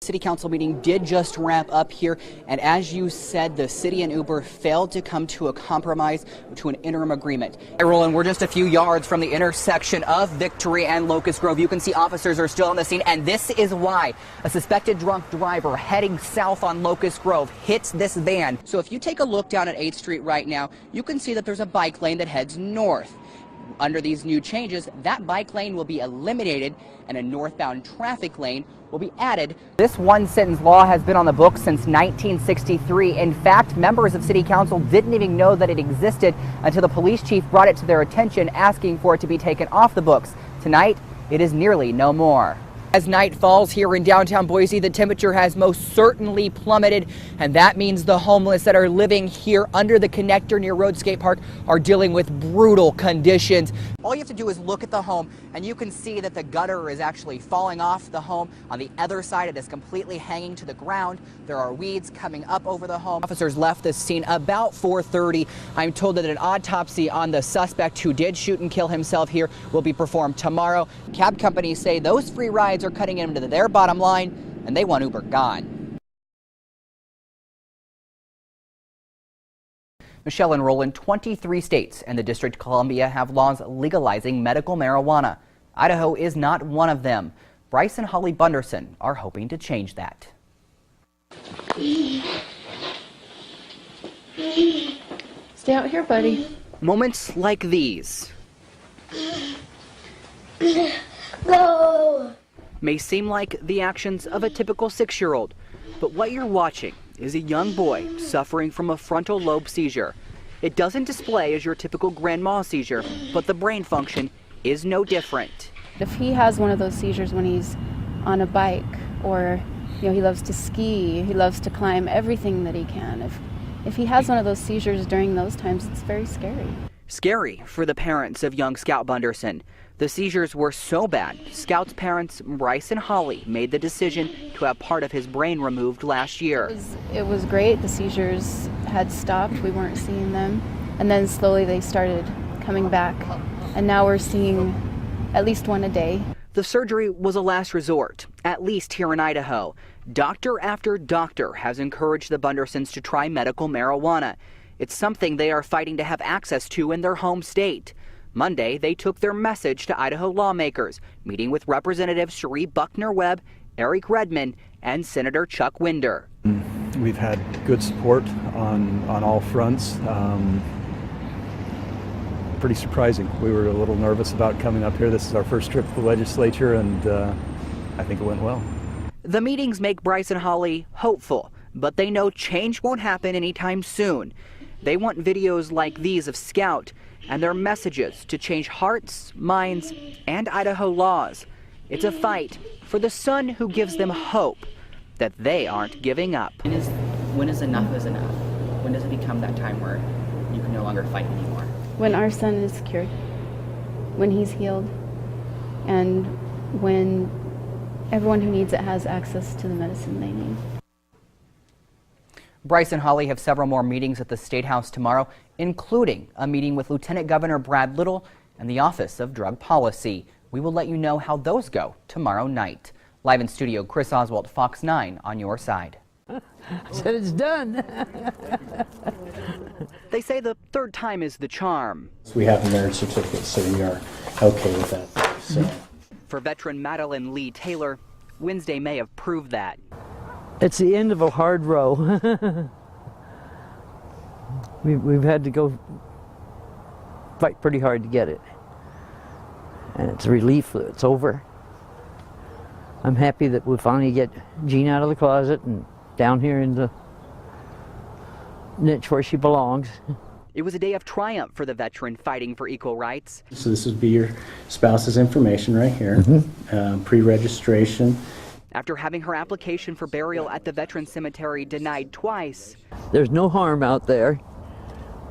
City Council meeting did just wrap up here, and as you said, the city and Uber failed to come to a compromise, to an interim agreement. Hey, Roland, we're just a few yards from the intersection of Victory and Locust Grove. You can see officers are still on the scene, and this is why a suspected drunk driver heading south on Locust Grove hits this van. So if you take a look down at 8th Street right now, you can see that there's a bike lane that heads north. Under these new changes, that bike lane will be eliminated and a northbound traffic lane will be added. This one-sentence law has been on the books since 1963. In fact, members of City Council didn't even know that it existed until the police chief brought it to their attention, asking for it to be taken off the books. Tonight, it is nearly no more. As night falls here in downtown Boise, the temperature has most certainly plummeted, and that means the homeless that are living here under the connector near Roadscape Park are dealing with brutal conditions. All you have to do is look at the home, and you can see that the gutter is actually falling off the home. On the other side, it is completely hanging to the ground. There are weeds coming up over the home. Officers left the scene about 4:30. I'm told that an autopsy on the suspect who did shoot and kill himself here will be performed tomorrow. Cab companies say those free rides are cutting into their bottom line, and they want Uber gone. Michelle and Roland, 23 states and the District of Columbia have laws legalizing medical marijuana. Idaho is not one of them. Bryce and Holly Bunderson are hoping to change that. Stay out here, buddy. Moments like these Go! may seem like the actions of a typical 6-year-old, but what you're watching is a young boy suffering from a frontal lobe seizure. It doesn't display as your typical grand mal seizure, but the brain function is no different. If he has one of those seizures when he's on a bike, or he loves to ski, he loves to climb everything that he can. If he has one of those seizures during those times, it's very scary. Scary for the parents of young Scout Bunderson. The seizures were so bad, Scout's parents, Bryce and Holly, made the decision to have part of his brain removed last year. It was great. The seizures had stopped. We weren't seeing them. And then slowly they started coming back. And now we're seeing at least one a day. The surgery was a last resort, at least here in Idaho. Doctor after doctor has encouraged the Bundersons to try medical marijuana. It's something they are fighting to have access to in their home state. Monday, they took their message to Idaho lawmakers, meeting with Representatives Cherie Buckner-Webb, Eric Redmond, and Senator Chuck Winder. We've had good support on all fronts. Pretty surprising. We were a little nervous about coming up here. This is our first trip to the legislature, and I think it went well. The meetings make Bryce and Holly hopeful, but they know change won't happen anytime soon. They want videos like these of Scout and their messages to change hearts, minds, and Idaho laws. It's a fight for the son who gives them hope that they aren't giving up. When is enough is enough? When does it become that time where you can no longer fight anymore? When our son is cured, when he's healed, and when everyone who needs it has access to the medicine they need. Bryce and Holly have several more meetings at the State House tomorrow, including a meeting with Lieutenant Governor Brad Little and the Office of Drug Policy. We will let you know how those go tomorrow night. Live in studio, Chris Oswalt, Fox 9 on your side. I said it's done. They say the third time is the charm. We have a marriage certificate, so we are okay with that. So. For veteran Madeline Lee Taylor, Wednesday may have proved that. It's the end of a hard row. We've had to go fight pretty hard to get it. And it's a relief that it's over. I'm happy that we'll finally get Jean out of the closet and down here in the niche where she belongs. It was a day of triumph for the veteran fighting for equal rights. So this would be your spouse's information right here, pre-registration. After having her application for burial at the Veterans Cemetery denied twice. There's no harm out there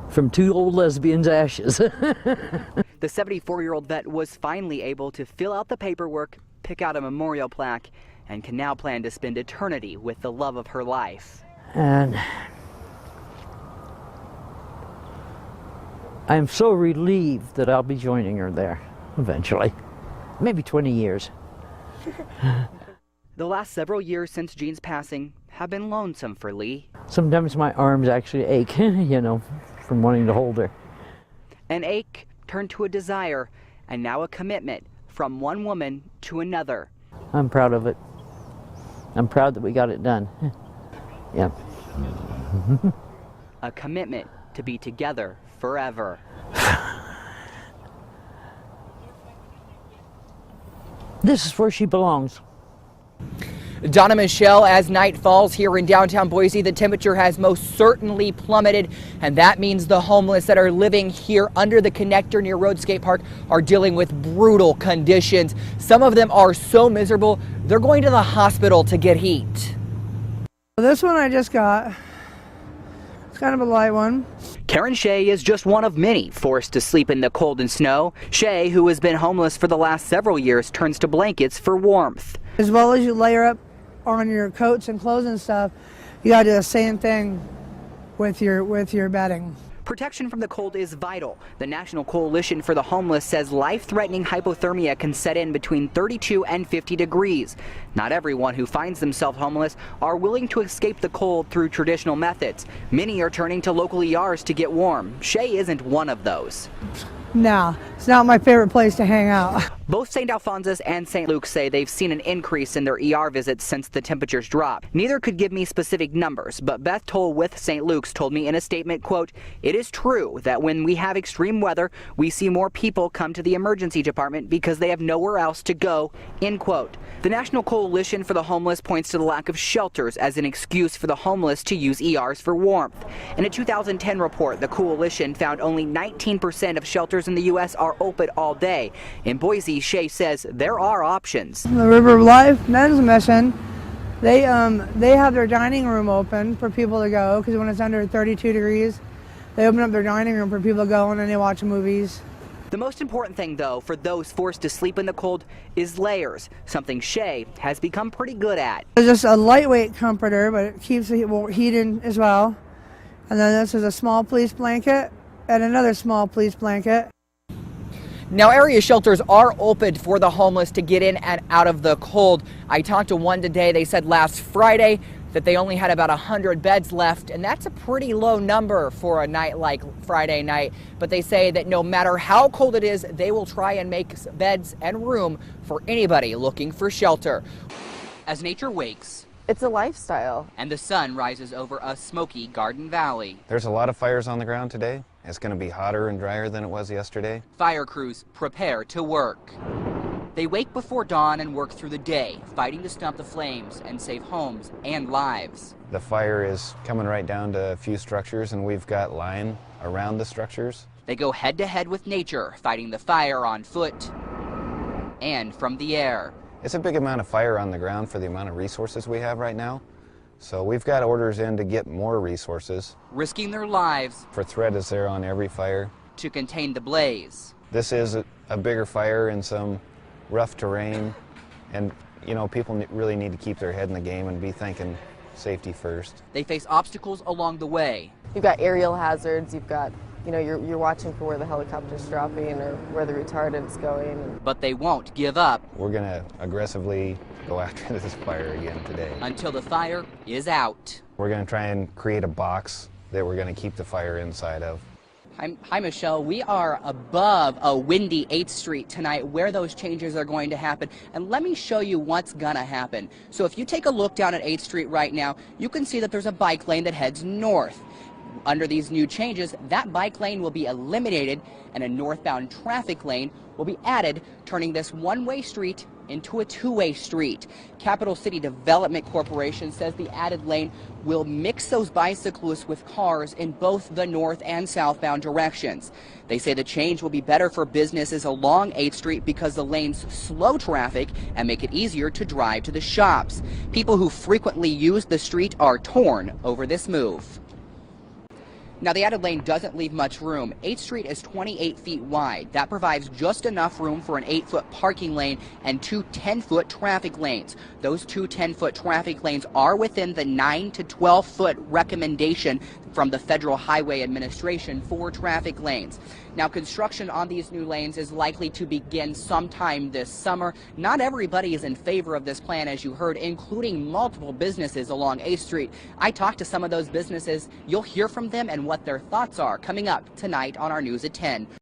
from two old lesbians' ashes. The 74-year-old vet was finally able to fill out the paperwork, pick out a memorial plaque, and can now plan to spend eternity with the love of her life. And I'm so relieved that I'll be joining her there eventually. Maybe 20 years. The last several years since Jean's passing have been lonesome for Lee. Sometimes my arms actually ache, you know, from wanting to hold her. An ache turned to a desire, and now a commitment from one woman to another. I'm proud of it. I'm proud that we got it done. Yep. A commitment to be together forever. This is where she belongs. Donna Michelle, as night falls here in downtown Boise, the temperature has most certainly plummeted, and that means the homeless that are living here under the connector near Road Skate Park are dealing with brutal conditions. Some of them are so miserable, they're going to the hospital to get heat. This one I just got. It's kind of a light one. Karen Shea is just one of many forced to sleep in the cold and snow. Shea, who has been homeless for the last several years, turns to blankets for warmth. As well as you layer up on your coats and clothes and stuff, you gotta do the same thing with your bedding. Protection from the cold is vital. The National Coalition for the Homeless says life-threatening hypothermia can set in between 32 and 50 degrees. Not everyone who finds themselves homeless are willing to escape the cold through traditional methods. Many are turning to local ERs to get warm. Shea isn't one of those. No, it's not my favorite place to hang out. Both St. Alphonsus and St. Luke's say they've seen an increase in their ER visits since the temperatures dropped. Neither could give me specific numbers, but Beth Toll with St. Luke's told me in a statement, quote, "It is true that when we have extreme weather, we see more people come to the emergency department because they have nowhere else to go," end quote. The National Coalition for the Homeless points to the lack of shelters as an excuse for the homeless to use ERs for warmth. In a 2010 report, the coalition found only 19% of shelters in the U.S. are open all day. In Boise, Shea says there are options. The River of Life Men's Mission, they have their dining room open for people to go, because when it's under 32 degrees, they open up their dining room for people to go and then they watch movies. The most important thing, though, for those forced to sleep in the cold is layers, something Shea has become pretty good at. It's just a lightweight comforter, but it keeps the heat in as well. And then this is a small fleece blanket and another small fleece blanket. Now, area shelters are opened for the homeless to get in and out of the cold. I talked to one today. They said last Friday that they only had about 100 beds left, and that's a pretty low number for a night like Friday night. But they say that no matter how cold it is, they will try and make beds and room for anybody looking for shelter. As nature wakes, it's a lifestyle, and the sun rises over a smoky Garden Valley, there's a lot of fires on the ground today. It's going to be hotter and drier than it was yesterday. Fire crews prepare to work. They wake before dawn and work through the day, fighting to stop the flames and save homes and lives. The fire is coming right down to a few structures, and we've got line around the structures. They go head to head with nature, fighting the fire on foot and from the air. It's a big amount of fire on the ground for the amount of resources we have right now. So we've got orders in to get more resources. Risking their lives. For threat is there on every fire. To contain the blaze. This is a bigger fire in some rough terrain, and you know, people really need to keep their head in the game and be thinking safety first. They face obstacles along the way. You've got aerial hazards, you've got, you know, you're watching for where the helicopter's dropping or where the retardant's going. But they won't give up. We're going to aggressively go after this fire again today. Until the fire is out. We're going to try and create a box that we're going to keep the fire inside of. Hi, Michelle. We are above a windy 8th Street tonight where those changes are going to happen. And let me show you what's going to happen. So if you take a look down at 8th Street right now, you can see that there's a bike lane that heads north. Under these new changes, that bike lane will be eliminated and a northbound traffic lane will be added, turning this one-way street into a two-way street. Capital City Development Corporation says the added lane will mix those bicyclists with cars in both the north and southbound directions. They say the change will be better for businesses along 8th Street because the lanes slow traffic and make it easier to drive to the shops. People who frequently use the street are torn over this move. Now, the added lane doesn't leave much room. 8th Street is 28 feet wide. That provides just enough room for an 8-foot parking lane and two 10-foot traffic lanes. Those two 10-foot traffic lanes are within the 9 to 12-foot recommendation from the Federal Highway Administration for traffic lanes. Now, construction on these new lanes is likely to begin sometime this summer. Not everybody is in favor of this plan, as you heard, including multiple businesses along A Street. I talked to some of those businesses. You'll hear from them and what their thoughts are coming up tonight on our News at 10.